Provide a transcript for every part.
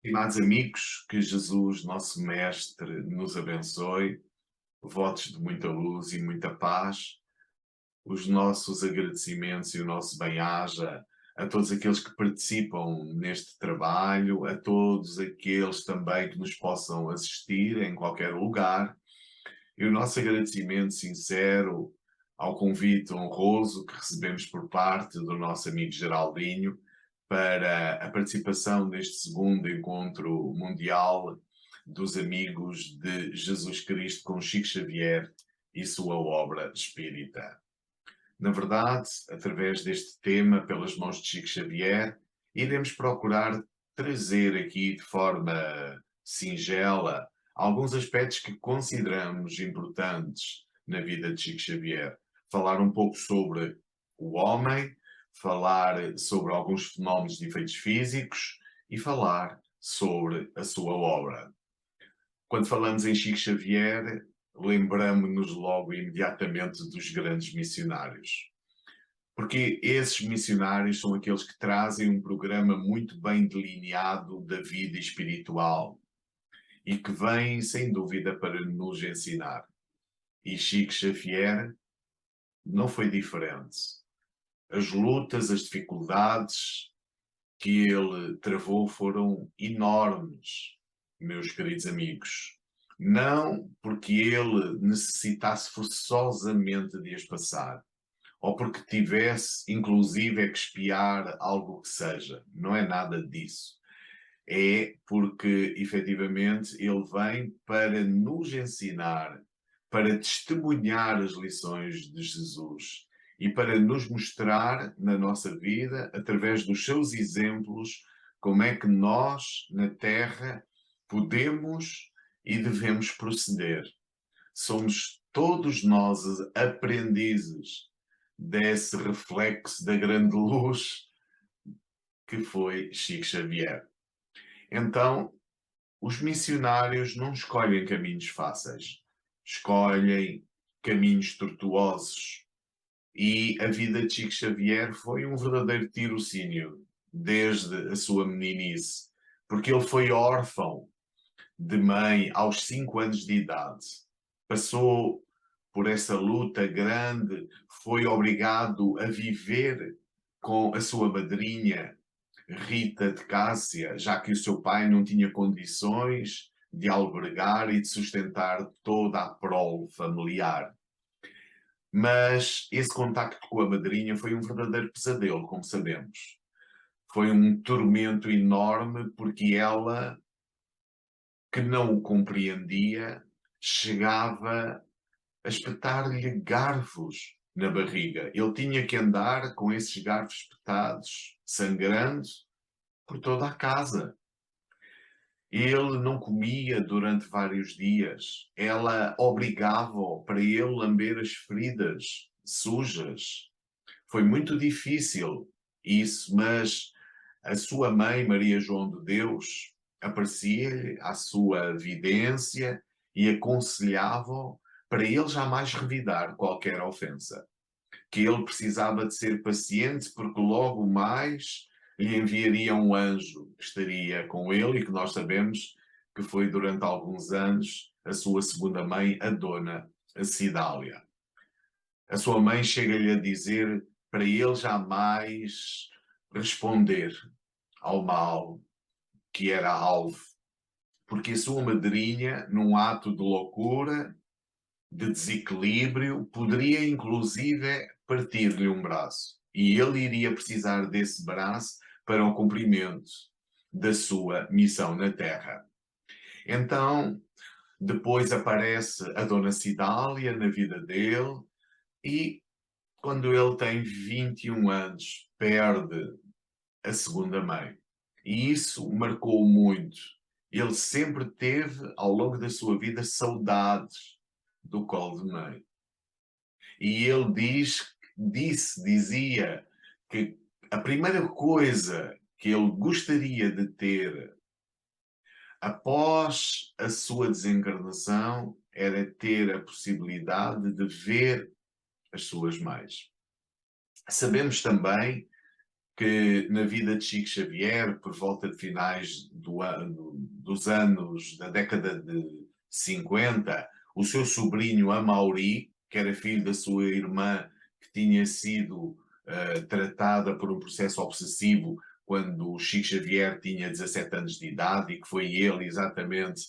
Estimados amigos, que Jesus, nosso Mestre, nos abençoe, votos de muita luz e muita paz, os nossos agradecimentos e o nosso bem-aja a todos aqueles que participam neste trabalho, a todos aqueles também que nos possam assistir em qualquer lugar, e o nosso agradecimento sincero ao convite honroso que recebemos por parte do nosso amigo Geraldinho para a participação neste segundo encontro mundial dos amigos de Jesus Cristo com Chico Xavier e sua obra espírita. Na verdade, através deste tema, pelas mãos de Chico Xavier, iremos procurar trazer aqui de forma singela alguns aspectos que consideramos importantes na vida de Chico Xavier. Falar um pouco sobre o homem, falar sobre alguns fenómenos de efeitos físicos e falar sobre a sua obra. Quando falamos em Chico Xavier, lembramos-nos logo imediatamente dos grandes missionários. Porque esses missionários são aqueles que trazem um programa muito bem delineado da vida espiritual e que vêm, sem dúvida, para nos ensinar. E Chico Xavier não foi diferente. As lutas, as dificuldades que ele travou foram enormes, meus queridos amigos. Não porque ele necessitasse forçosamente de as passar, ou porque tivesse, inclusive, que espiar algo que seja. Não é nada disso. É porque, efetivamente, ele vem para nos ensinar, para testemunhar as lições de Jesus e para nos mostrar na nossa vida, através dos seus exemplos, como é que nós, na Terra, podemos e devemos proceder. Somos todos nós aprendizes desse reflexo da grande luz que foi Chico Xavier. Então, os missionários não escolhem caminhos fáceis, escolhem caminhos tortuosos. E a vida de Chico Xavier foi um verdadeiro tirocínio, desde a sua meninice, porque ele foi órfão de mãe aos 5 anos de idade. Passou por essa luta grande, foi obrigado a viver com a sua madrinha, Rita de Cássia, já que o seu pai não tinha condições de albergar e de sustentar toda a prole familiar. Mas esse contacto com a madrinha foi um verdadeiro pesadelo, como sabemos. Foi um tormento enorme porque ela, que não o compreendia, chegava a espetar-lhe garfos na barriga. Ele tinha que andar com esses garfos espetados, sangrando, por toda a casa. Ele não comia durante vários dias. Ela obrigava-o para ele lamber as feridas sujas. Foi muito difícil isso, mas a sua mãe, Maria João de Deus, aparecia-lhe à sua vidência e aconselhava-o para ele jamais revidar qualquer ofensa, que ele precisava de ser paciente porque logo mais lhe enviaria um anjo que estaria com ele e que nós sabemos que foi durante alguns anos a sua segunda mãe, a dona Cidália. A sua mãe chega-lhe a dizer para ele jamais responder ao mal que era alvo, porque a sua madrinha, num ato de loucura, de desequilíbrio, poderia inclusive partir-lhe um braço. E ele iria precisar desse braço para o cumprimento da sua missão na Terra. Então, depois aparece a Dona Cidália na vida dele e, quando ele tem 21 anos, perde a segunda mãe. E isso marcou muito. Ele sempre teve, ao longo da sua vida, saudades do colo de mãe. E ele dizia que a primeira coisa que ele gostaria de ter após a sua desencarnação era ter a possibilidade de ver as suas mães. Sabemos também que na vida de Chico Xavier, por volta de finais dos anos da década de 50, o seu sobrinho Amaury, que era filho da sua irmã, que tinha sido tratada por um processo obsessivo quando o Chico Xavier tinha 17 anos de idade, e que foi ele exatamente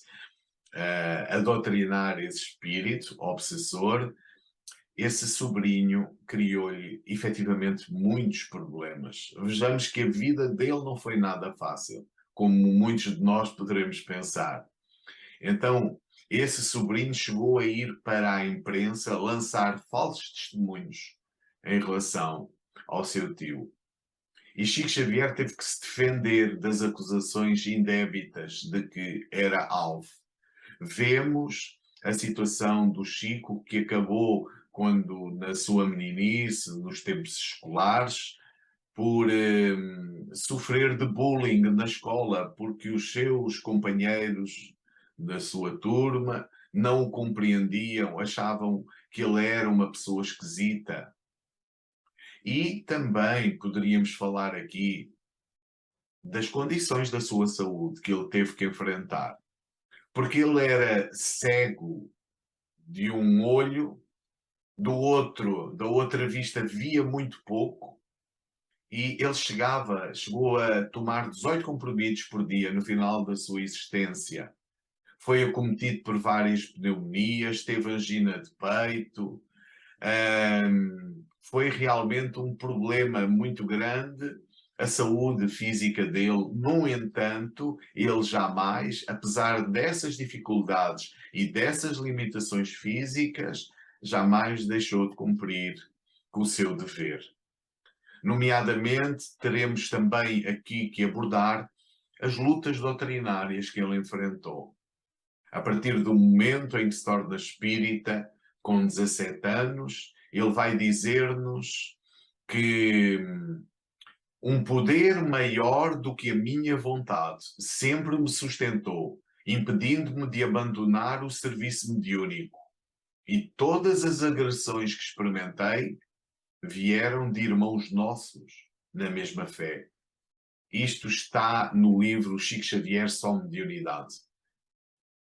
a doutrinar esse espírito obsessor. Esse sobrinho criou-lhe efetivamente muitos problemas. Vejamos que a vida dele não foi nada fácil, como muitos de nós poderemos pensar. Então, esse sobrinho chegou a ir para a imprensa lançar falsos testemunhos em relação ao seu tio. E Chico Xavier teve que se defender das acusações indébitas de que era alvo. Vemos a situação do Chico, que acabou, quando na sua meninice, nos tempos escolares, por sofrer de bullying na escola, porque os seus companheiros da sua turma não o compreendiam, achavam que ele era uma pessoa esquisita. E também poderíamos falar aqui das condições da sua saúde que ele teve que enfrentar, porque ele era cego de um olho, da outra vista via muito pouco, e ele chegou a tomar 18 comprimidos por dia no final da sua existência. Foi acometido por várias pneumonias, teve angina de peito, foi realmente um problema muito grande a saúde física dele. No entanto, ele jamais, apesar dessas dificuldades e dessas limitações físicas, jamais deixou de cumprir com o seu dever. Nomeadamente, teremos também aqui que abordar as lutas doutrinárias que ele enfrentou. A partir do momento em que se torna espírita, com 17 anos, ele vai dizer-nos que um poder maior do que a minha vontade sempre me sustentou, impedindo-me de abandonar o serviço mediúnico. E todas as agressões que experimentei vieram de irmãos nossos na mesma fé. Isto está no livro Chico Xavier, Só Mediunidade.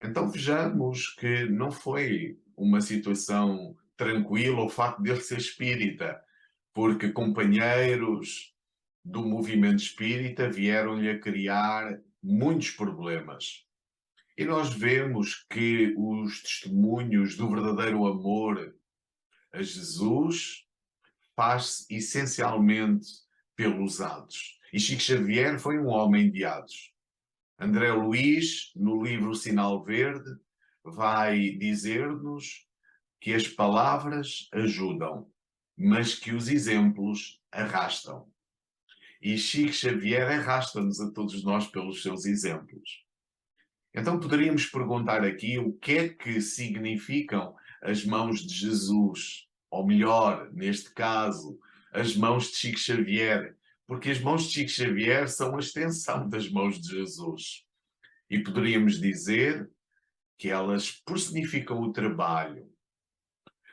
Então vejamos que não foi uma situação tranquila o facto de ele ser espírita, porque companheiros do movimento espírita vieram-lhe a criar muitos problemas. E nós vemos que os testemunhos do verdadeiro amor a Jesus faz-se essencialmente pelos atos. E Chico Xavier foi um homem de atos. André Luiz, no livro Sinal Verde, vai dizer-nos que as palavras ajudam, mas que os exemplos arrastam. E Chico Xavier arrasta-nos a todos nós pelos seus exemplos. Então poderíamos perguntar aqui o que é que significam as mãos de Jesus, ou melhor, neste caso, as mãos de Chico Xavier, porque as mãos de Chico Xavier são a extensão das mãos de Jesus. E poderíamos dizer que elas personificam o trabalho,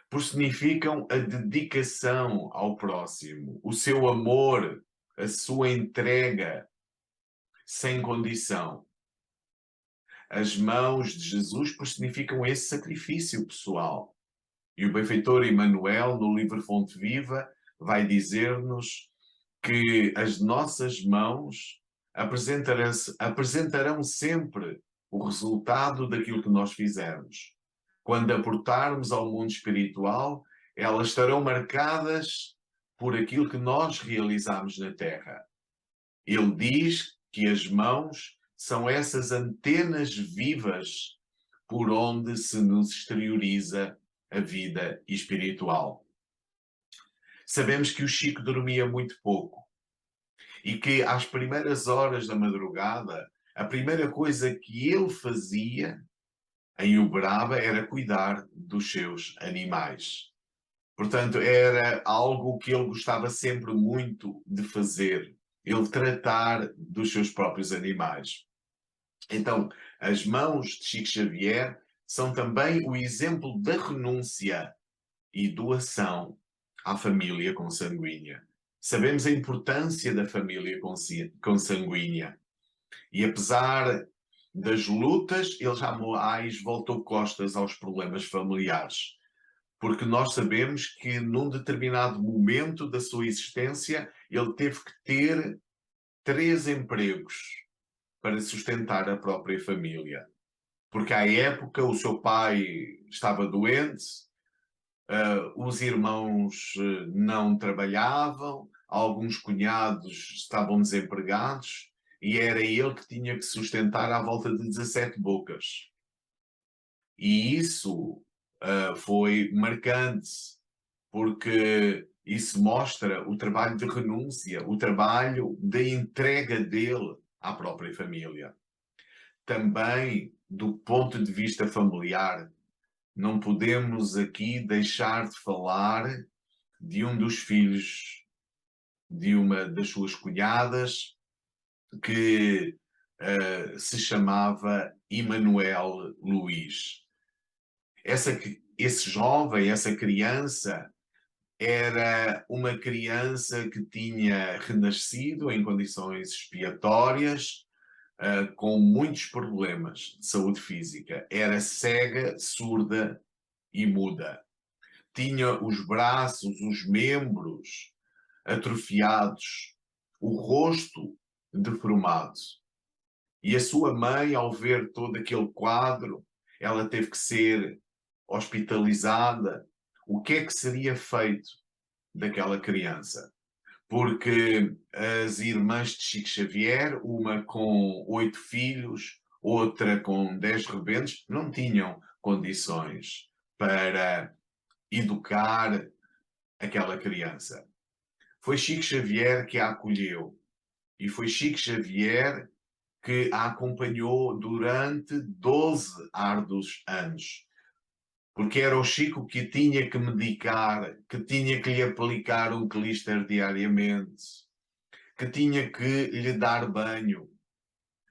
personificam a dedicação ao próximo, o seu amor, a sua entrega sem condição. As mãos de Jesus personificam esse sacrifício pessoal. E o benfeitor Emmanuel, no livro Fonte Viva, vai dizer-nos que as nossas mãos apresentarão sempre o resultado daquilo que nós fizermos. Quando aportarmos ao mundo espiritual, elas estarão marcadas por aquilo que nós realizamos na Terra. Ele diz que as mãos são essas antenas vivas por onde se nos exterioriza a vida espiritual. Sabemos que o Chico dormia muito pouco e que às primeiras horas da madrugada, a primeira coisa que ele fazia em Uberaba era cuidar dos seus animais. Portanto, era algo que ele gostava sempre muito de fazer, ele tratar dos seus próprios animais. Então, as mãos de Chico Xavier são também o exemplo da renúncia e doação à família consanguínea. Sabemos a importância da família consanguínea. E apesar das lutas, ele jamais voltou costas aos problemas familiares. Porque nós sabemos que num determinado momento da sua existência, ele teve que ter 3 empregos para sustentar a própria família. Porque à época o seu pai estava doente, os irmãos não trabalhavam, alguns cunhados estavam desempregados e era ele que tinha que sustentar à volta de 17 bocas. E isso foi marcante, porque isso mostra o trabalho de renúncia, o trabalho de entrega dele à própria família. Também, do ponto de vista familiar, não podemos aqui deixar de falar de um dos filhos de uma das suas cunhadas, que se chamava Emanuel Luís. Esse jovem, essa criança, era uma criança que tinha renascido em condições expiatórias, com muitos problemas de saúde física. Era cega, surda e muda. Tinha os braços, os membros atrofiados, o rosto deformado. E a sua mãe, ao ver todo aquele quadro, ela teve que ser hospitalizada. O que é que seria feito daquela criança? Porque as irmãs de Chico Xavier, uma com 8 filhos, outra com 10 rebentos, não tinham condições para educar aquela criança. Foi Chico Xavier que a acolheu e foi Chico Xavier que a acompanhou durante 12 árduos anos. Porque era o Chico que tinha que medicar, que tinha que lhe aplicar um clíster diariamente, que tinha que lhe dar banho.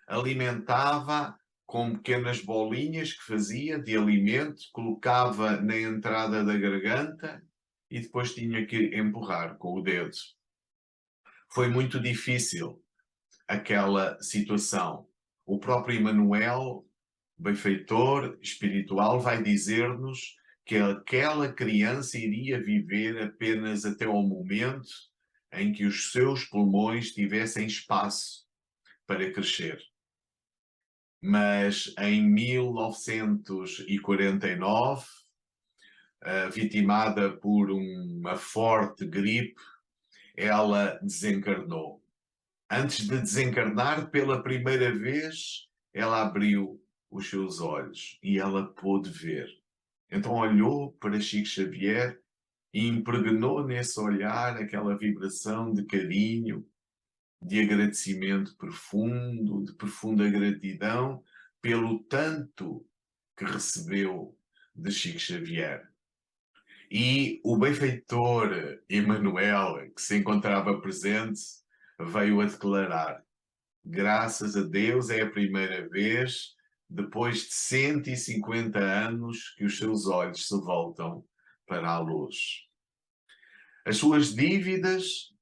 Alimentava com pequenas bolinhas que fazia de alimento, colocava na entrada da garganta e depois tinha que empurrar com o dedo. Foi muito difícil aquela situação. O próprio Emmanuel, benfeitor espiritual, vai dizer-nos que aquela criança iria viver apenas até ao momento em que os seus pulmões tivessem espaço para crescer. Mas em 1949, vitimada por uma forte gripe, ela desencarnou. Antes de desencarnar pela primeira vez, ela abriu os seus olhos e ela pôde ver. Então olhou para Chico Xavier e impregnou nesse olhar aquela vibração de carinho, de agradecimento profundo, de profunda gratidão pelo tanto que recebeu de Chico Xavier. E o benfeitor Emanuel, que se encontrava presente, veio a declarar: graças a Deus é a primeira vez, depois de 150 anos, que os seus olhos se voltam para a luz. As suas dívidas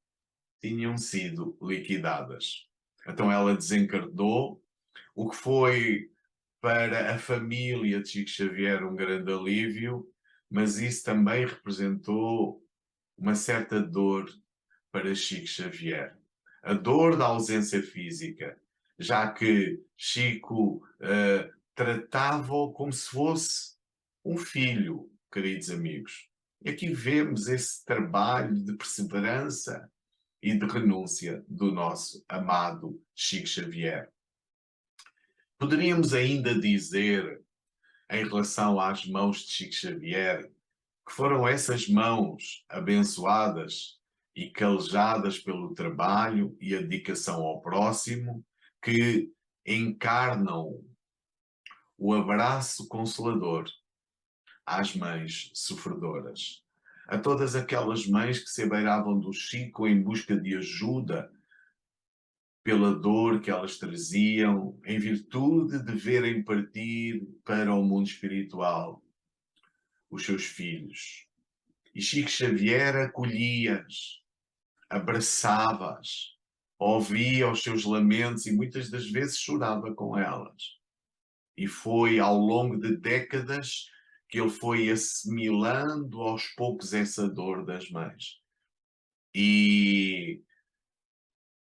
tinham sido liquidadas. Então ela desencarnou, o que foi para a família de Chico Xavier um grande alívio, mas isso também representou uma certa dor para Chico Xavier. A dor da ausência física, já que Chico tratava-o como se fosse um filho, queridos amigos. E aqui vemos esse trabalho de perseverança e de renúncia do nosso amado Chico Xavier. Poderíamos ainda dizer, em relação às mãos de Chico Xavier, que foram essas mãos abençoadas e calejadas pelo trabalho e a dedicação ao próximo que encarnam o abraço consolador às mães sofredoras, a todas aquelas mães que se abeiravam do Chico em busca de ajuda pela dor que elas traziam, em virtude de verem partir para o mundo espiritual os seus filhos. E Chico Xavier acolhia-as, abraçava-as, ouvia os seus lamentos e muitas das vezes chorava com elas. E foi ao longo de décadas que ele foi assimilando aos poucos essa dor das mães. E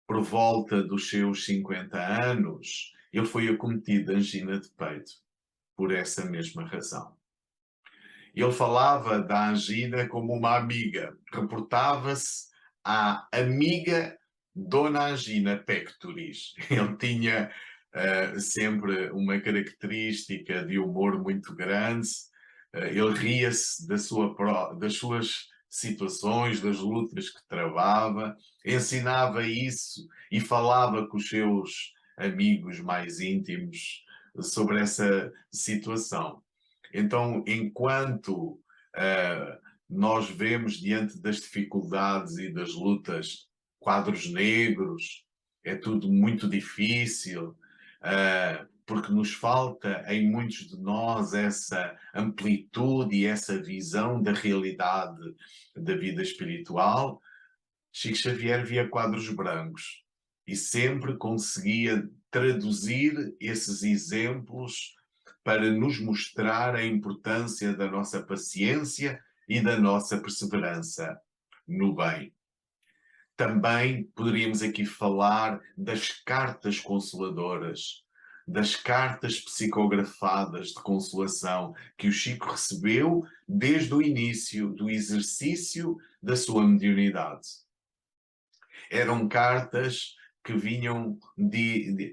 por volta dos seus 50 anos, ele foi acometido de angina de peito por essa mesma razão. Ele falava da angina como uma amiga, reportava-se à amiga Dona Angina Pectoris. Ele tinha sempre uma característica de humor muito grande, ele ria-se das suas situações, das lutas que travava, ensinava isso e falava com os seus amigos mais íntimos sobre essa situação. Então, enquanto nós vemos diante das dificuldades e das lutas quadros negros, é tudo muito difícil, porque nos falta em muitos de nós essa amplitude e essa visão da realidade da vida espiritual. Chico Xavier via quadros brancos e sempre conseguia traduzir esses exemplos para nos mostrar a importância da nossa paciência e da nossa perseverança no bem. Também poderíamos aqui falar das cartas consoladoras, das cartas psicografadas de consolação que o Chico recebeu desde o início do exercício da sua mediunidade. Eram cartas que vinham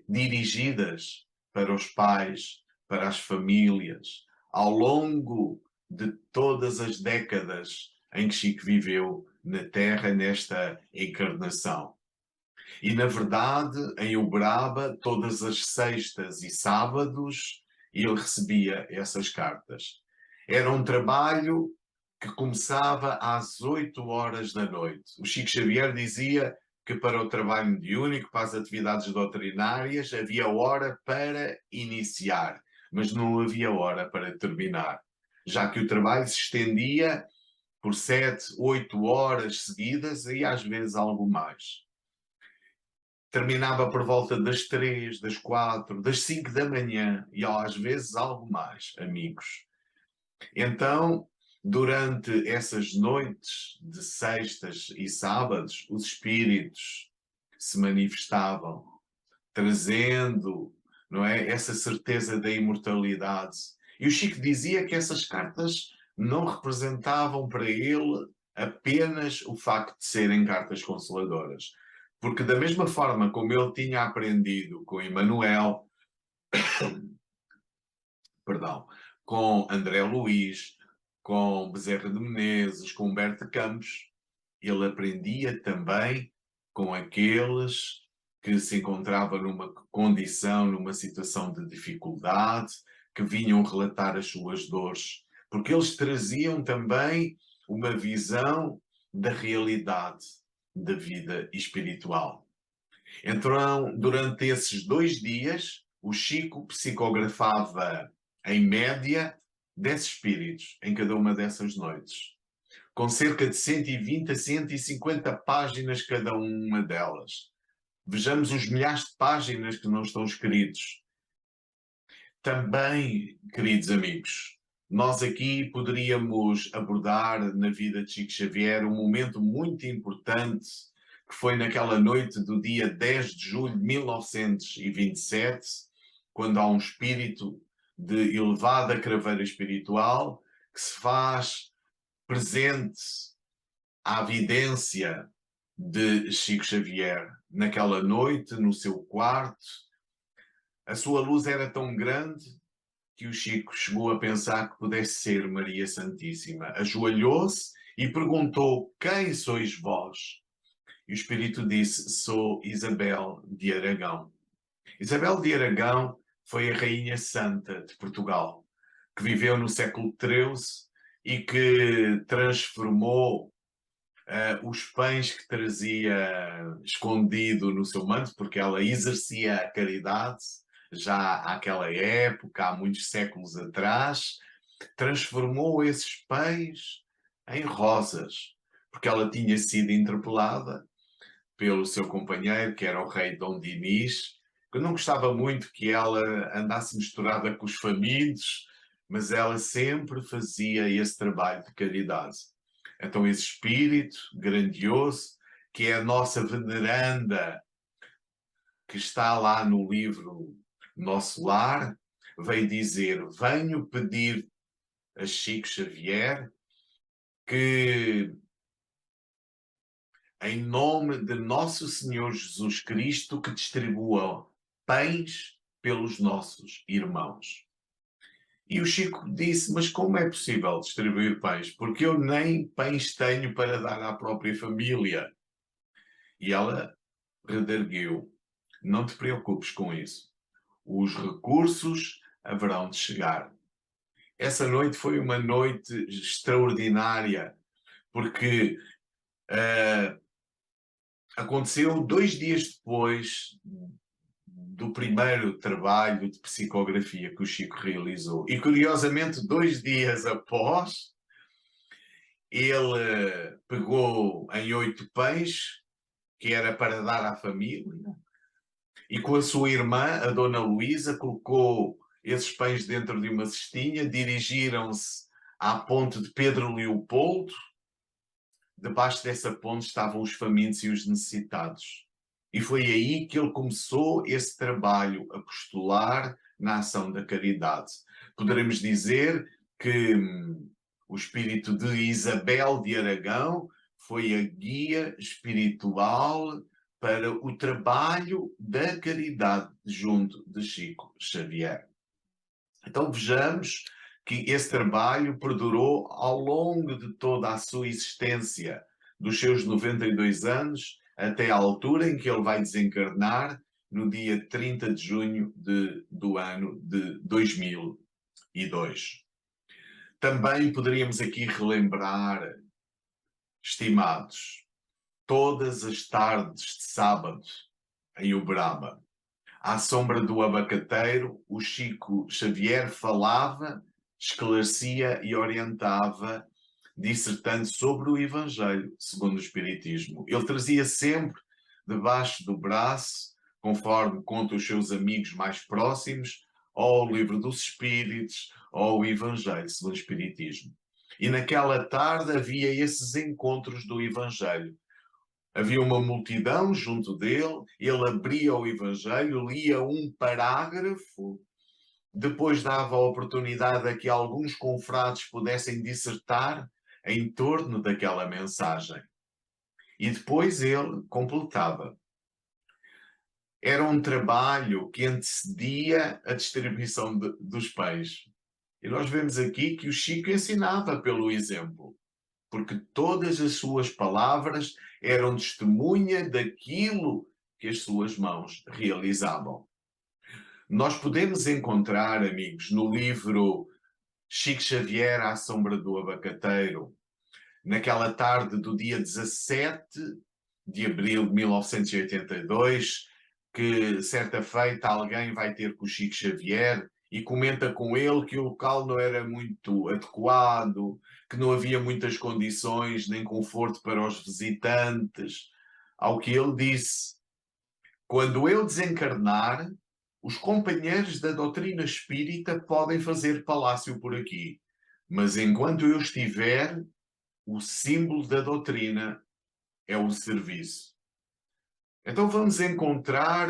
dirigidas para os pais, para as famílias, ao longo de todas as décadas em que Chico viveu na Terra nesta encarnação. E, na verdade, em Uberaba, todas as sextas e sábados, ele recebia essas cartas. Era um trabalho que começava às 8 horas da noite. O Chico Xavier dizia que para o trabalho mediúnico, para as atividades doutrinárias, havia hora para iniciar, mas não havia hora para terminar, já que o trabalho se estendia por 7, 8 horas seguidas e às vezes algo mais. Terminava por volta das 3, das 4, das 5 da manhã e às vezes algo mais, amigos. Então, durante essas noites de sextas e sábados, os espíritos se manifestavam, trazendo, não é, essa certeza da imortalidade. E o Chico dizia que essas cartas não representavam para ele apenas o facto de serem cartas consoladoras, porque da mesma forma como ele tinha aprendido com Emmanuel, perdão, com André Luiz, com Bezerra de Menezes, com Humberto Campos, ele aprendia também com aqueles que se encontravam numa condição, numa situação de dificuldade, que vinham relatar as suas dores, porque eles traziam também uma visão da realidade da vida espiritual. Então, durante esses 2 dias, o Chico psicografava, em média, 10 espíritos em cada uma dessas noites, com cerca de 120 a 150 páginas cada uma delas. Vejamos os milhares de páginas que não estão escritos. Também, queridos amigos, nós aqui poderíamos abordar na vida de Chico Xavier um momento muito importante que foi naquela noite do dia 10 de julho de 1927, quando há um espírito de elevada craveira espiritual que se faz presente à vidência de Chico Xavier. Naquela noite, no seu quarto, a sua luz era tão grande que o Chico chegou a pensar que pudesse ser Maria Santíssima. Ajoelhou-se e perguntou: quem sois vós? E o Espírito disse: sou Isabel de Aragão. Isabel de Aragão foi a Rainha Santa de Portugal, que viveu no século XIII e que transformou os pães que trazia escondido no seu manto, porque ela exercia a caridade já àquela época, há muitos séculos atrás, transformou esses pães em rosas, porque ela tinha sido interpelada pelo seu companheiro, que era o rei Dom Dinis, que não gostava muito que ela andasse misturada com os famintos, mas ela sempre fazia esse trabalho de caridade. Então esse espírito grandioso, que é a nossa veneranda, que está lá no livro Nosso Lar, veio dizer: venho pedir a Chico Xavier que, em nome de Nosso Senhor Jesus Cristo, que distribua pães pelos nossos irmãos. E o Chico disse: mas como é possível distribuir pães? Porque eu nem pães tenho para dar à própria família. E ela redarguiu: não te preocupes com isso. Os recursos haverão de chegar. Essa noite foi uma noite extraordinária, porque aconteceu 2 dias depois do primeiro trabalho de psicografia que o Chico realizou. E, curiosamente, 2 dias após, ele pegou em 8 pães, que era para dar à família, e com a sua irmã, a Dona Luísa, colocou esses pães dentro de uma cestinha, dirigiram-se à ponte de Pedro Leopoldo. Debaixo dessa ponte estavam os famintos e os necessitados. E foi aí que ele começou esse trabalho apostolar na ação da caridade. Poderemos dizer que o espírito de Isabel de Aragão foi a guia espiritual para o trabalho da caridade junto de Chico Xavier. Então vejamos que esse trabalho perdurou ao longo de toda a sua existência, dos seus 92 anos até à altura em que ele vai desencarnar, no dia 30 de junho do ano de 2002. Também poderíamos aqui relembrar, estimados, todas as tardes de sábado em Uberaba, à sombra do abacateiro, o Chico Xavier falava, esclarecia e orientava, dissertando sobre o Evangelho segundo o Espiritismo. Ele trazia sempre debaixo do braço, conforme contam os seus amigos mais próximos, ou o Livro dos Espíritos, ou o Evangelho segundo o Espiritismo. E naquela tarde havia esses encontros do Evangelho. Havia uma multidão junto dele, ele abria o Evangelho, lia um parágrafo, depois dava a oportunidade a que alguns confrades pudessem dissertar em torno daquela mensagem. E depois ele completava. Era um trabalho que antecedia a distribuição dos pães. E nós vemos aqui que o Chico ensinava pelo exemplo, porque todas as suas palavras eram testemunha daquilo que as suas mãos realizavam. Nós podemos encontrar, amigos, no livro Chico Xavier à sombra do abacateiro, naquela tarde do dia 17 de abril de 1982, que certa feita alguém vai ter com o Chico Xavier e comenta com ele que o local não era muito adequado, que não havia muitas condições nem conforto para os visitantes. Ao que ele disse: quando eu desencarnar, os companheiros da doutrina espírita podem fazer palácio por aqui, mas enquanto eu estiver, o símbolo da doutrina é o serviço. Então vamos encontrar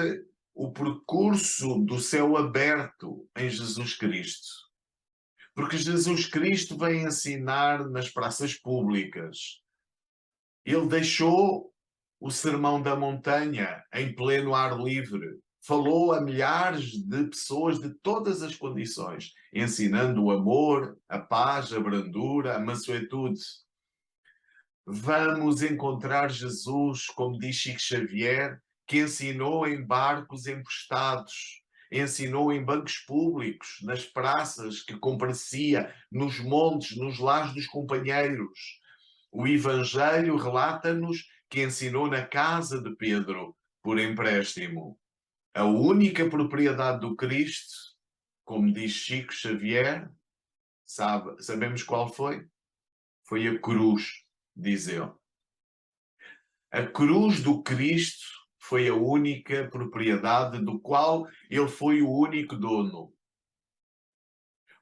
o percurso do céu aberto em Jesus Cristo. Porque Jesus Cristo vem ensinar nas praças públicas. Ele deixou o Sermão da Montanha em pleno ar livre. Falou a milhares de pessoas de todas as condições, ensinando o amor, a paz, a brandura, a mansuetude. Vamos encontrar Jesus, como diz Chico Xavier, que ensinou em barcos emprestados, ensinou em bancos públicos, nas praças, que comparecia, nos montes, nos lares dos companheiros. O Evangelho relata-nos que ensinou na casa de Pedro, por empréstimo. A única propriedade do Cristo, como diz Chico Xavier, sabemos qual foi? Foi a cruz, diz ele. A cruz do Cristo foi a única propriedade do qual ele foi o único dono.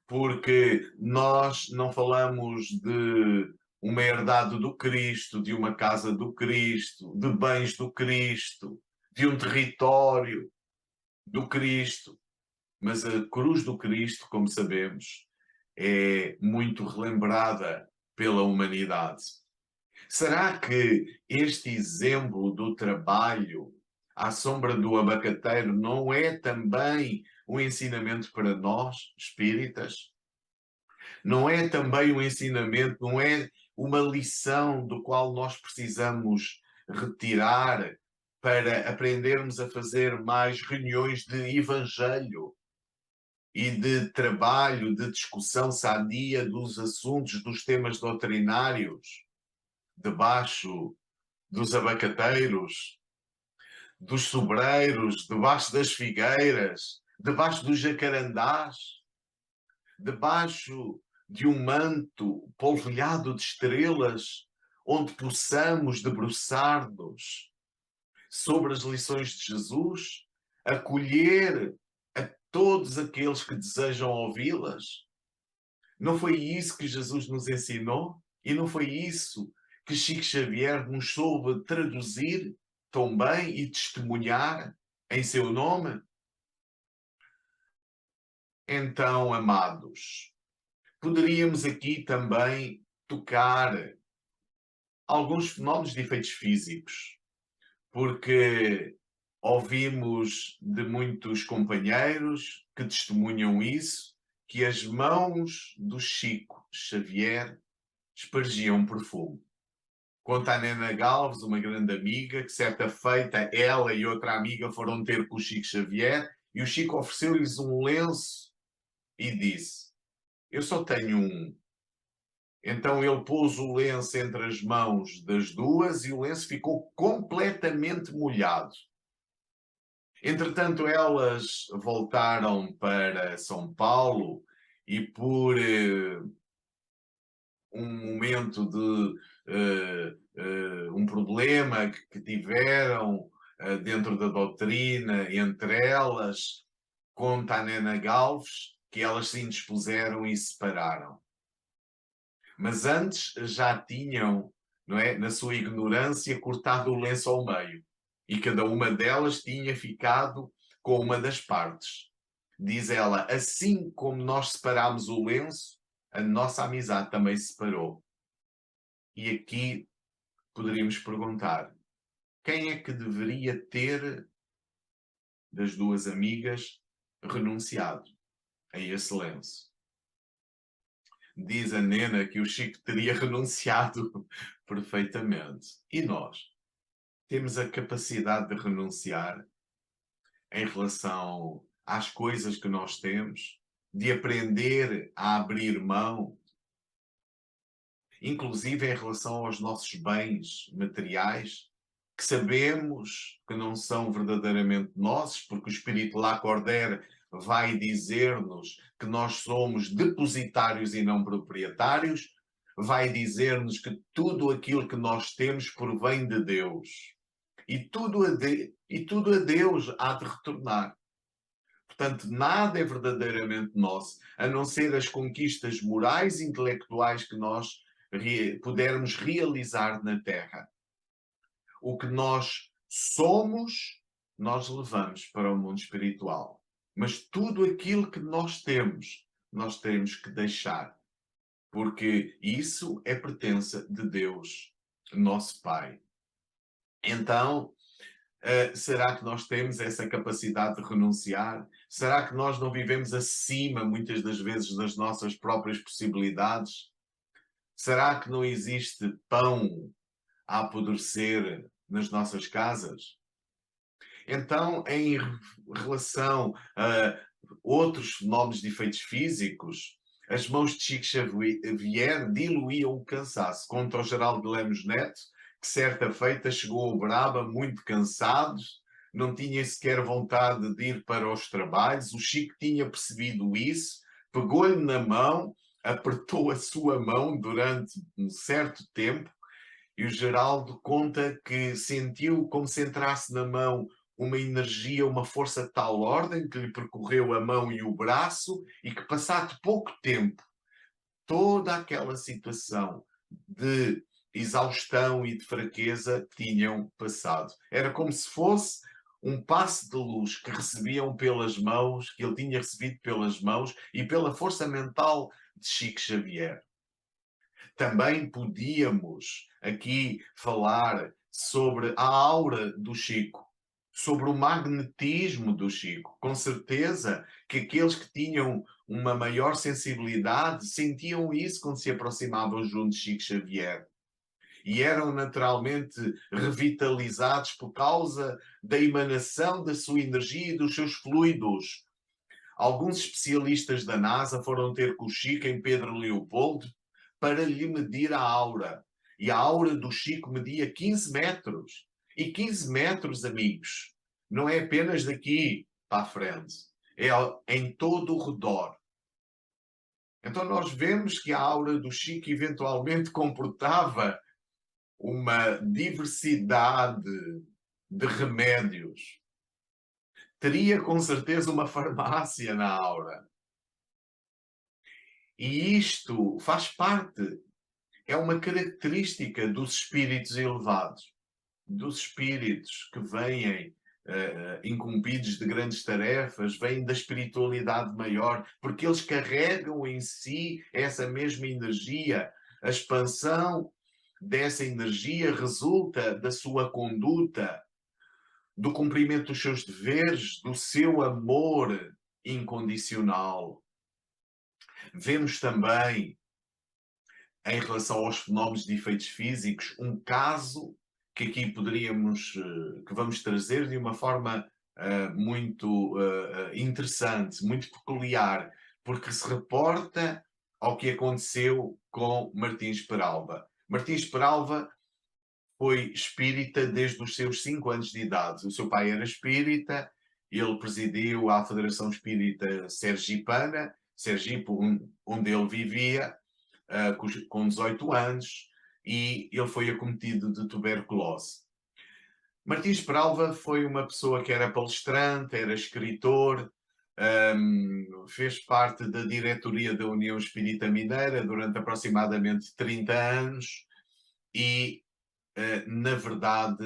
Porque nós não falamos de uma herdade do Cristo, de uma casa do Cristo, de bens do Cristo, de um território do Cristo. Mas a cruz do Cristo, como sabemos, é muito relembrada pela humanidade. Será que este exemplo do trabalho à sombra do abacateiro não é também um ensinamento para nós, espíritas? Não é também um ensinamento, não é uma lição do qual nós precisamos retirar para aprendermos a fazer mais reuniões de evangelho e de trabalho, de discussão sadia dos assuntos, dos temas doutrinários, debaixo dos abacateiros, dos sobreiros, debaixo das figueiras, debaixo dos jacarandás, debaixo de um manto polvilhado de estrelas, onde possamos debruçar-nos sobre as lições de Jesus, acolher a todos aqueles que desejam ouvi-las. Não foi isso que Jesus nos ensinou? E não foi isso que Chico Xavier nos soube traduzir tão bem e testemunhar em seu nome? Então, amados, poderíamos aqui também tocar alguns fenómenos de efeitos físicos, porque ouvimos de muitos companheiros que testemunham isso, que as mãos do Chico Xavier espargiam perfume. Conta a Nena Galves, uma grande amiga, que certa feita ela e outra amiga foram ter com o Chico Xavier e o Chico ofereceu-lhes um lenço e disse: eu só tenho um. Então ele pôs o lenço entre as mãos das duas e o lenço ficou completamente molhado. Entretanto, elas voltaram para São Paulo e por um momento de um problema que tiveram dentro da doutrina entre elas, conta a Nena Galves que elas se indispuseram e separaram. Mas antes já tinham, não é, na sua ignorância, cortado o lenço ao meio. E cada uma delas tinha ficado com uma das partes. Diz ela, assim como nós separámos o lenço, a nossa amizade também se separou. E aqui poderíamos perguntar, quem é que deveria ter, das duas amigas, renunciado a esse lenço? Diz a Nena que o Chico teria renunciado perfeitamente. E nós? Temos a capacidade de renunciar em relação às coisas que nós temos, de aprender a abrir mão, inclusive em relação aos nossos bens materiais, que sabemos que não são verdadeiramente nossos, porque o Espírito Lacordaire vai dizer-nos que nós somos depositários e não proprietários, vai dizer-nos que tudo aquilo que nós temos provém de Deus. E tudo a Deus há de retornar. Portanto, nada é verdadeiramente nosso, a não ser as conquistas morais e intelectuais que nós pudermos realizar na Terra. O que nós somos, nós levamos para o mundo espiritual. Mas tudo aquilo que nós temos que deixar. Porque isso é pertença de Deus, nosso Pai. Então, será que nós temos essa capacidade de renunciar? Será que nós não vivemos acima, muitas das vezes, das nossas próprias possibilidades? Será que não existe pão a apodrecer nas nossas casas? Então, em relação a outros fenómenos de efeitos físicos, as mãos de Chico Xavier diluíam o cansaço. Conta ao Geraldo de Lemos Neto que certa feita chegou ao Braba muito cansado, não tinha sequer vontade de ir para os trabalhos. O Chico tinha percebido isso, pegou-lhe na mão, apertou a sua mão durante um certo tempo E o Geraldo conta que sentiu como se entrasse na mão uma energia, uma força de tal ordem que lhe percorreu a mão e o braço e que, passado pouco tempo, toda aquela situação de exaustão e de fraqueza tinham passado. Era como se fosse um passe de luz que recebiam pelas mãos, que ele tinha recebido pelas mãos e pela força mental de Chico Xavier. Também podíamos aqui falar sobre a aura do Chico, sobre o magnetismo do Chico. Com certeza que aqueles que tinham uma maior sensibilidade sentiam isso quando se aproximavam junto de Chico Xavier. E eram naturalmente revitalizados por causa da emanação da sua energia e dos seus fluidos. Alguns especialistas da NASA foram ter com o Chico em Pedro Leopoldo para lhe medir a aura. E a aura do Chico media 15 metros. E 15 metros, amigos, não é apenas daqui para a frente, é em todo o redor. Então nós vemos que a aura do Chico eventualmente comportava uma diversidade de remédios. Teria com certeza uma farmácia na aura. E isto faz parte, é uma característica dos espíritos elevados, dos espíritos que vêm incumbidos de grandes tarefas, vêm da espiritualidade maior, porque eles carregam em si essa mesma energia. A expansão dessa energia resulta da sua conduta, do cumprimento dos seus deveres, do seu amor incondicional. Vemos também, em relação aos fenómenos de efeitos físicos, um caso que aqui poderíamos, que vamos trazer de uma forma muito interessante, muito peculiar, porque se reporta ao que aconteceu com Martins Peralva. Martins Peralva foi espírita desde os seus 5 anos de idade. O seu pai era espírita, ele presidiu a Federação Espírita Sergipana, Sergipe, onde ele vivia, com 18 anos, e ele foi acometido de tuberculose. Martins Peralva foi uma pessoa que era palestrante, era escritor, fez parte da diretoria da União Espírita Mineira durante aproximadamente 30 anos e, na verdade,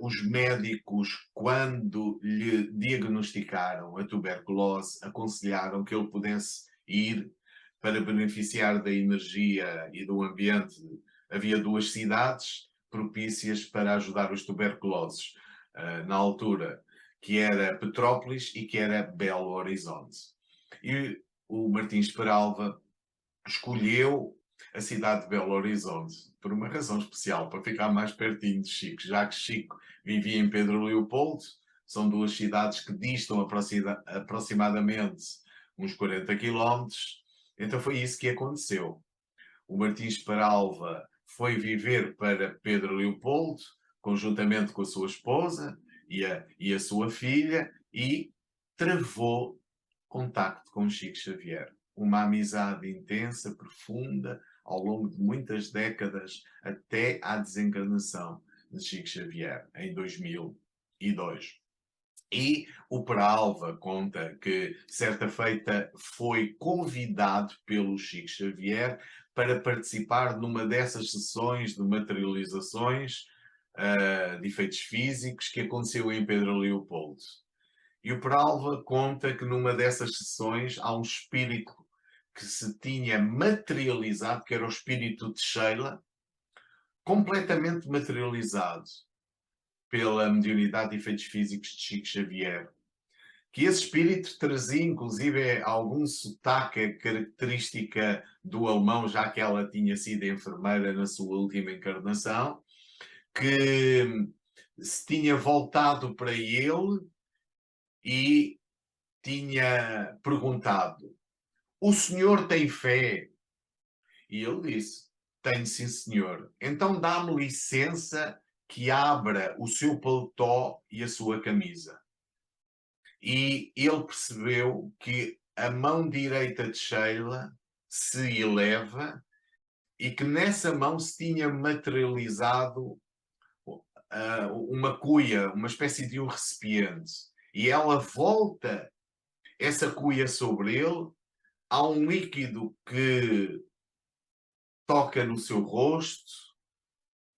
os médicos, quando lhe diagnosticaram a tuberculose, aconselharam que ele pudesse ir para beneficiar da energia e do ambiente. Havia 2 cidades propícias para ajudar os tuberculosos, na altura, que era Petrópolis e que era Belo Horizonte. E o Martins Peralva escolheu a cidade de Belo Horizonte por uma razão especial, para ficar mais pertinho de Chico, já que Chico vivia em Pedro Leopoldo, são 2 cidades que distam aproximadamente uns 40 quilómetros. Então foi isso que aconteceu. O Martins Peralva foi viver para Pedro Leopoldo, conjuntamente com a sua esposa e a sua filha, e travou contacto com Chico Xavier. Uma amizade intensa, profunda, ao longo de muitas décadas, até à desencarnação de Chico Xavier, em 2002. E o Peralva conta que, certa feita, foi convidado pelo Chico Xavier para participar numa dessas sessões de materializações de efeitos físicos que aconteceu em Pedro Leopoldo. E o Peralva conta que numa dessas sessões há um espírito que se tinha materializado, que era o espírito de Sheila, completamente materializado pela mediunidade de efeitos físicos de Chico Xavier, que esse espírito trazia inclusive algum sotaque característica do alemão, já que ela tinha sido enfermeira na sua última encarnação, que se tinha voltado para ele e tinha perguntado: "O senhor tem fé?" E ele disse: "Tenho, sim, senhor." "Então dá-me licença que abra o seu paletó e a sua camisa." E ele percebeu que a mão direita de Sheila se eleva e que nessa mão se tinha materializado uma cuia, uma espécie de um recipiente. E ela volta essa cuia sobre ele, há um líquido que toca no seu rosto,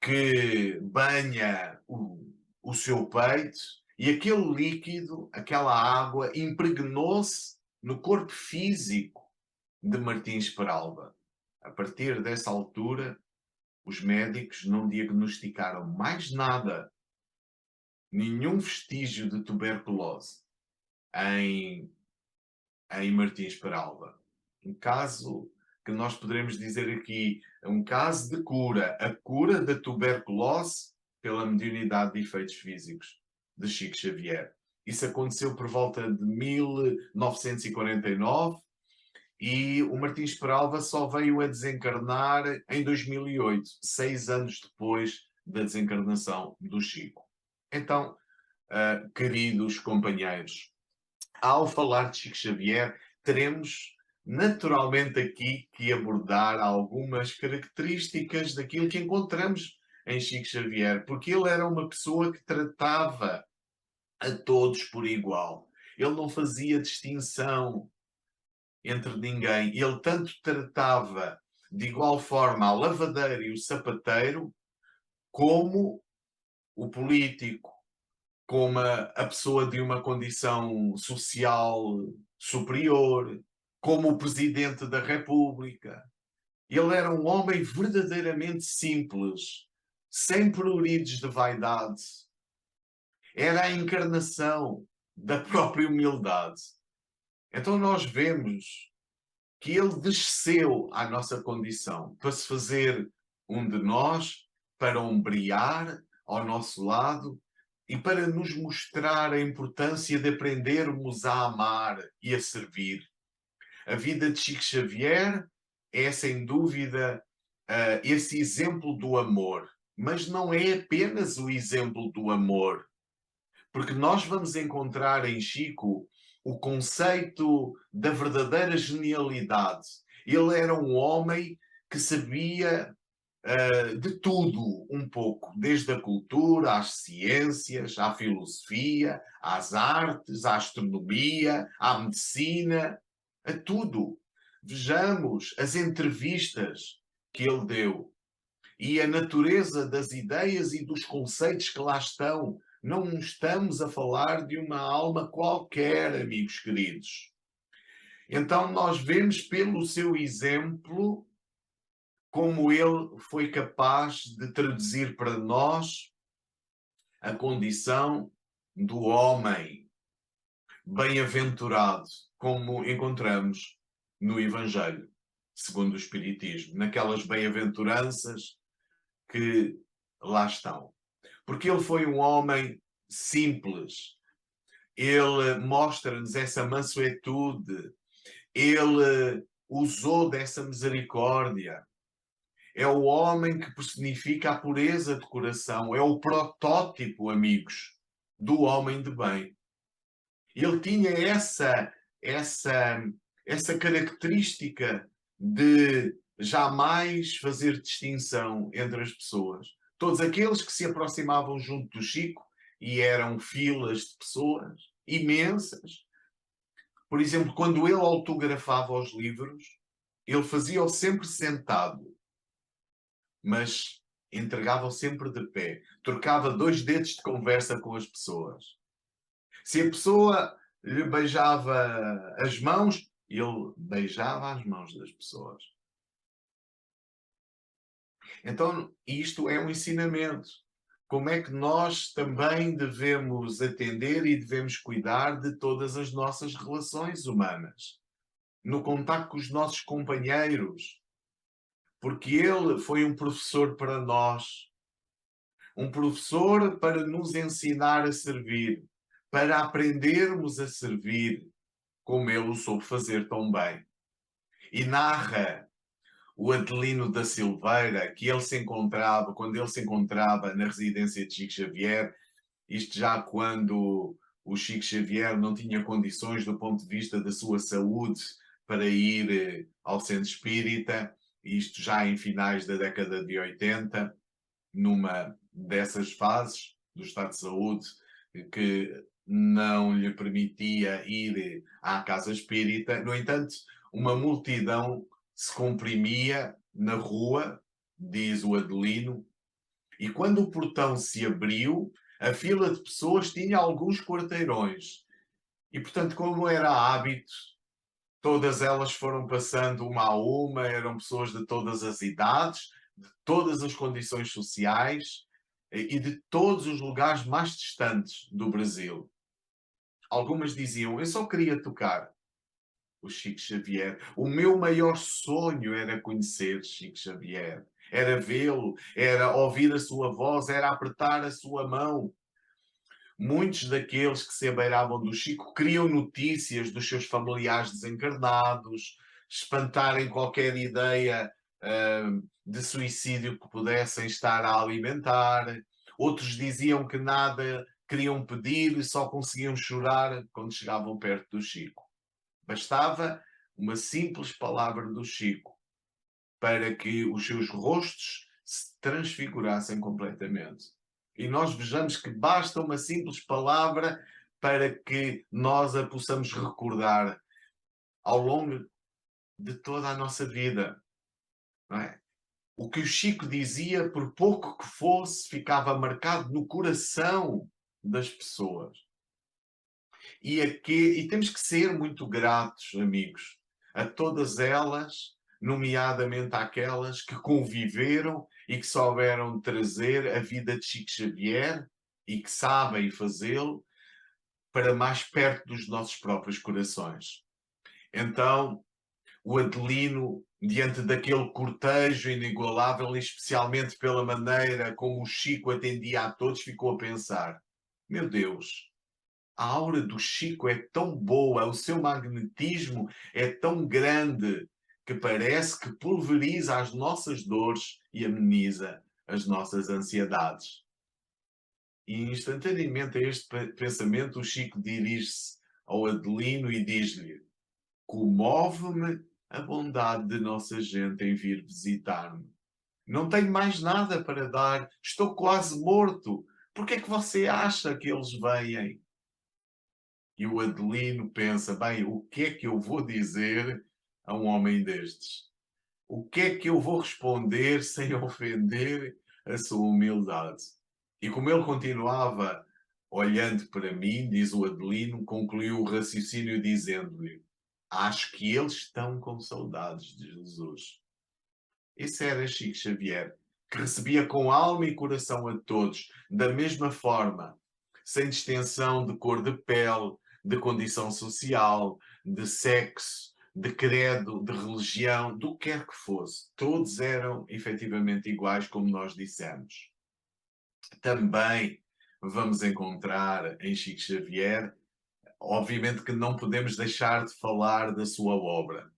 que banha o seu peito, e aquele líquido, aquela água, impregnou-se no corpo físico de Martins Peralva. A partir dessa altura, os médicos não diagnosticaram mais nada, nenhum vestígio de tuberculose em, em Martins Peralva. Um caso que nós poderemos dizer aqui, um caso de cura, a cura da tuberculose pela mediunidade de efeitos físicos de Chico Xavier. Isso aconteceu por volta de 1949 e o Martins Peralva só veio a desencarnar em 2008, 6 anos depois da desencarnação do Chico. Então, queridos companheiros, ao falar de Chico Xavier, teremos naturalmente aqui que abordar algumas características daquilo que encontramos em Chico Xavier, porque ele era uma pessoa que tratava a todos por igual. Ele não fazia distinção entre ninguém. Ele tanto tratava de igual forma a lavadeira e o sapateiro, como o político, como a pessoa de uma condição social superior, como o presidente da República. Ele era um homem verdadeiramente simples, sem pruridos de vaidade. Era a encarnação da própria humildade. Então nós vemos que ele desceu à nossa condição para se fazer um de nós, para ombrear ao nosso lado e para nos mostrar a importância de aprendermos a amar e a servir. A vida de Chico Xavier é, sem dúvida, esse exemplo do amor. Mas não é apenas o exemplo do amor, porque nós vamos encontrar em Chico o conceito da verdadeira genialidade. Ele era um homem que sabia de tudo um pouco, desde a cultura, às ciências, à filosofia, às artes, à astronomia, à medicina, a tudo. Vejamos as entrevistas que ele deu e a natureza das ideias e dos conceitos que lá estão. Não estamos a falar de uma alma qualquer, amigos queridos. Então nós vemos pelo seu exemplo como ele foi capaz de traduzir para nós a condição do homem bem-aventurado, como encontramos no Evangelho, segundo o Espiritismo, naquelas bem-aventuranças que lá estão. Porque ele foi um homem simples, ele mostra-nos essa mansuetude, ele usou dessa misericórdia. É o homem que personifica a pureza de coração, é o protótipo, amigos, do homem de bem. Ele tinha essa característica de jamais fazer distinção entre as pessoas. Todos aqueles que se aproximavam junto do Chico, e eram filas de pessoas imensas. Por exemplo, quando ele autografava os livros, ele fazia-o sempre sentado, mas entregava-o sempre de pé. Trocava 2 dedos de conversa com as pessoas. Se a pessoa lhe beijava as mãos, ele beijava as mãos das pessoas. Então, isto é um ensinamento. Como é que nós também devemos atender e devemos cuidar de todas as nossas relações humanas, no contacto com os nossos companheiros, porque ele foi um professor para nós, um professor para nos ensinar a servir, para aprendermos a servir como ele o soube fazer tão bem. E narra o Adelino da Silveira que ele se encontrava, quando ele se encontrava na residência de Chico Xavier, isto já quando o Chico Xavier não tinha condições do ponto de vista da sua saúde para ir ao centro espírita, isto já em finais da década de 80, numa dessas fases do estado de saúde que não lhe permitia ir à casa espírita. No entanto, uma multidão se comprimia na rua, diz o Adelino, e quando o portão se abriu, a fila de pessoas tinha alguns quarteirões. E, portanto, como era hábito, todas elas foram passando uma a uma, eram pessoas de todas as idades, de todas as condições sociais e de todos os lugares mais distantes do Brasil. Algumas diziam: eu só queria tocar o Chico Xavier. O meu maior sonho era conhecer Chico Xavier. Era vê-lo, era ouvir a sua voz, era apertar a sua mão. Muitos daqueles que se abeiravam do Chico queriam notícias dos seus familiares desencarnados, espantarem qualquer ideia de suicídio que pudessem estar a alimentar. Outros diziam que nada queriam pedir e só conseguiam chorar quando chegavam perto do Chico. Bastava uma simples palavra do Chico para que os seus rostos se transfigurassem completamente. E nós vejamos que basta uma simples palavra para que nós a possamos recordar ao longo de toda a nossa vida. Não é? O que o Chico dizia, por pouco que fosse, ficava marcado no coração das pessoas. E temos que ser muito gratos, amigos, a todas elas, nomeadamente àquelas que conviveram e que souberam trazer a vida de Chico Xavier e que sabem fazê-lo para mais perto dos nossos próprios corações. Então, o Adelino, diante daquele cortejo inigualável, e especialmente pela maneira como o Chico atendia a todos, ficou a pensar: meu Deus, a aura do Chico é tão boa, o seu magnetismo é tão grande, que parece que pulveriza as nossas dores e ameniza as nossas ansiedades. E instantaneamente a este pensamento, o Chico dirige-se ao Adelino e diz-lhe: comove-me a bondade de nossa gente em vir visitar-me. Não tenho mais nada para dar, estou quase morto. Por que é que você acha que eles vêm? E o Adelino pensa: bem, o que é que eu vou dizer a um homem destes? O que é que eu vou responder sem ofender a sua humildade? E como ele continuava olhando para mim, diz o Adelino, concluiu o raciocínio dizendo-lhe: acho que eles estão com saudades de Jesus. Esse era Chico Xavier, que recebia com alma e coração a todos, da mesma forma, sem distinção de cor de pele, de condição social, de sexo, de credo, de religião, do que quer que fosse. Todos eram efetivamente iguais, como nós dissemos. Também vamos encontrar em Chico Xavier, obviamente que não podemos deixar de falar da sua obra.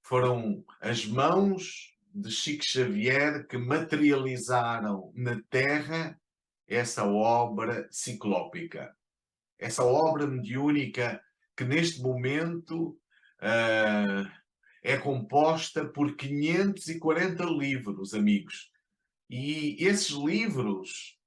Foram as mãos de Chico Xavier que materializaram na Terra essa obra ciclópica, essa obra mediúnica que neste momento é composta por 540 livros, amigos. E esses livros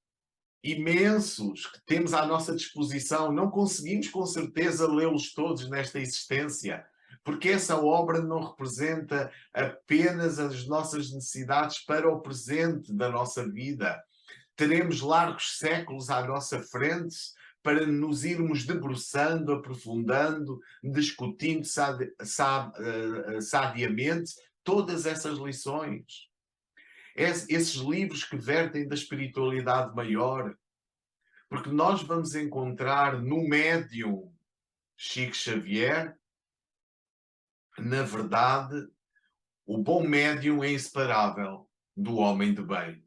imensos que temos à nossa disposição, não conseguimos com certeza lê-los todos nesta existência, porque essa obra não representa apenas as nossas necessidades para o presente da nossa vida. Teremos largos séculos à nossa frente para nos irmos debruçando, aprofundando, discutindo sadiamente todas essas lições. Esses livros que vertem da espiritualidade maior, porque nós vamos encontrar no médium Chico Xavier, na verdade, o bom médium é inseparável do homem de bem.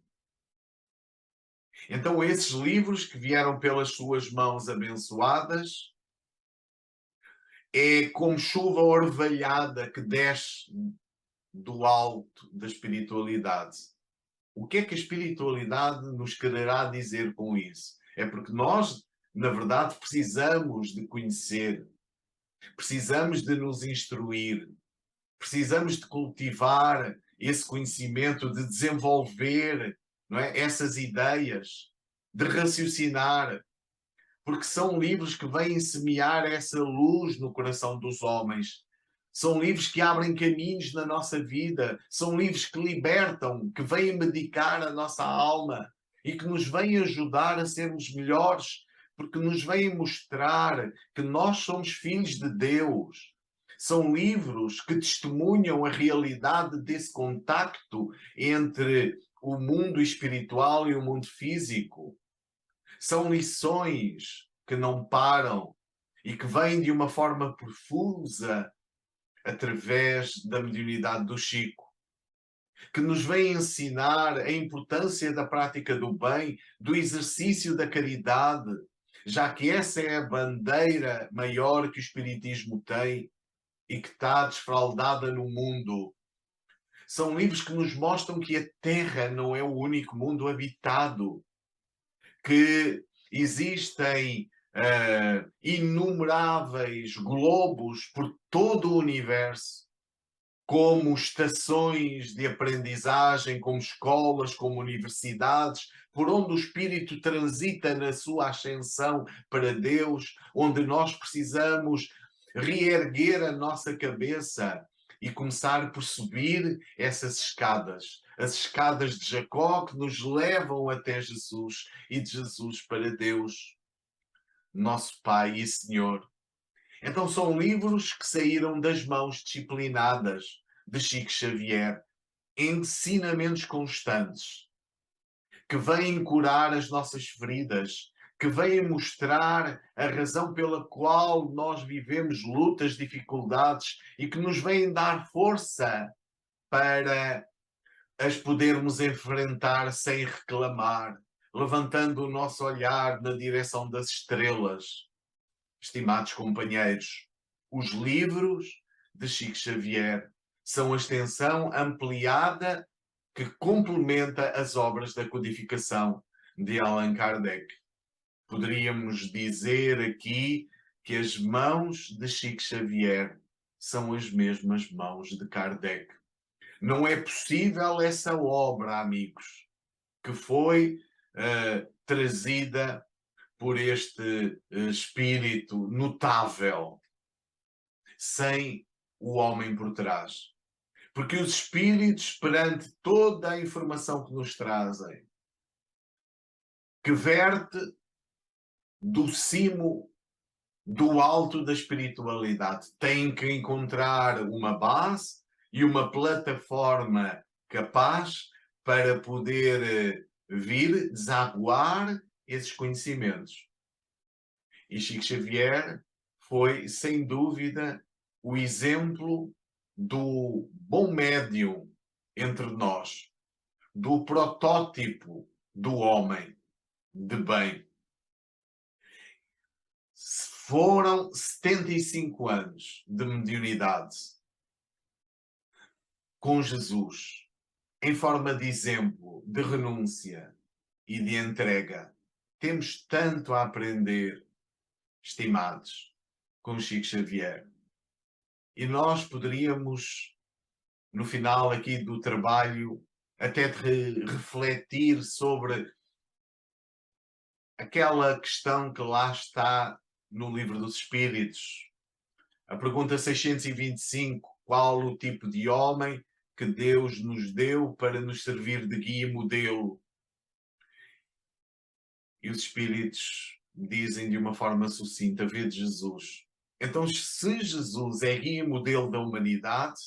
Então, esses livros que vieram pelas suas mãos abençoadas é como chuva orvalhada que desce do alto da espiritualidade. O que é que a espiritualidade nos quererá dizer com isso? É porque nós, na verdade, precisamos de conhecer, precisamos de nos instruir, precisamos de cultivar esse conhecimento, de desenvolver, não é, essas ideias, de raciocinar, porque são livros que vêm semear essa luz no coração dos homens. São livros que abrem caminhos na nossa vida, são livros que libertam, que vêm medicar a nossa alma e que nos vêm ajudar a sermos melhores, porque nos vêm mostrar que nós somos filhos de Deus. São livros que testemunham a realidade desse contacto entre o mundo espiritual e o mundo físico. São lições que não param e que vêm de uma forma profusa através da mediunidade do Chico, que nos vem ensinar a importância da prática do bem, do exercício da caridade, já que essa é a bandeira maior que o Espiritismo tem e que está desfraldada no mundo. São livros que nos mostram que a Terra não é o único mundo habitado, que existem inumeráveis globos por todo o universo, como estações de aprendizagem, como escolas, como universidades, por onde o espírito transita na sua ascensão para Deus, onde nós precisamos reerguer a nossa cabeça e começar por subir essas escadas, as escadas de Jacó que nos levam até Jesus e de Jesus para Deus, nosso Pai e Senhor. Então são livros que saíram das mãos disciplinadas de Chico Xavier, ensinamentos constantes, que vêm curar as nossas feridas, que vêm mostrar a razão pela qual nós vivemos lutas, dificuldades e que nos vêm dar força para as podermos enfrentar sem reclamar, levantando o nosso olhar na direção das estrelas. Estimados companheiros, os livros de Chico Xavier são a extensão ampliada que complementa as obras da codificação de Allan Kardec. Poderíamos dizer aqui que as mãos de Chico Xavier são as mesmas mãos de Kardec. Não é possível essa obra, amigos, que foi trazida por este espírito notável, sem o homem por trás. Porque os espíritos, perante toda a informação que nos trazem, que verte do cimo, do alto da espiritualidade, têm que encontrar uma base e uma plataforma capaz para poder vir desaguar esses conhecimentos. E Chico Xavier foi, sem dúvida, o exemplo do bom médium entre nós, do protótipo do homem de bem. Foram 75 anos de mediunidade com Jesus, em forma de exemplo, de renúncia e de entrega. Temos tanto a aprender, estimados, com Chico Xavier. E nós poderíamos, no final aqui do trabalho, até refletir sobre aquela questão que lá está no Livro dos Espíritos. A pergunta 625, qual o tipo de homem que Deus nos deu para nos servir de guia e modelo? E os Espíritos dizem de uma forma sucinta, vê de Jesus. Então, se Jesus é guia e modelo da humanidade,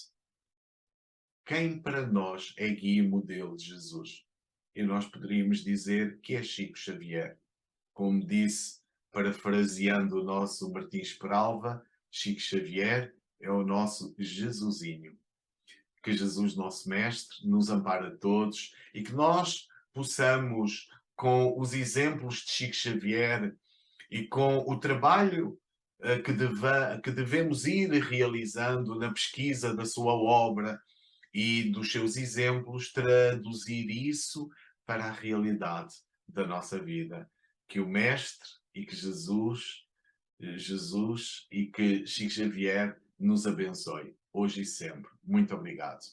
quem para nós é guia e modelo de Jesus? E nós poderíamos dizer que é Chico Xavier. Como disse, parafraseando o nosso Martins Peralva, Chico Xavier é o nosso Jesusinho. Que Jesus, nosso Mestre, nos ampare a todos e que nós possamos, com os exemplos de Chico Xavier e com o trabalho que devemos ir realizando na pesquisa da sua obra e dos seus exemplos, traduzir isso para a realidade da nossa vida. Que o Mestre e que Jesus e que Chico Xavier nos abençoe, hoje e sempre. Muito obrigado.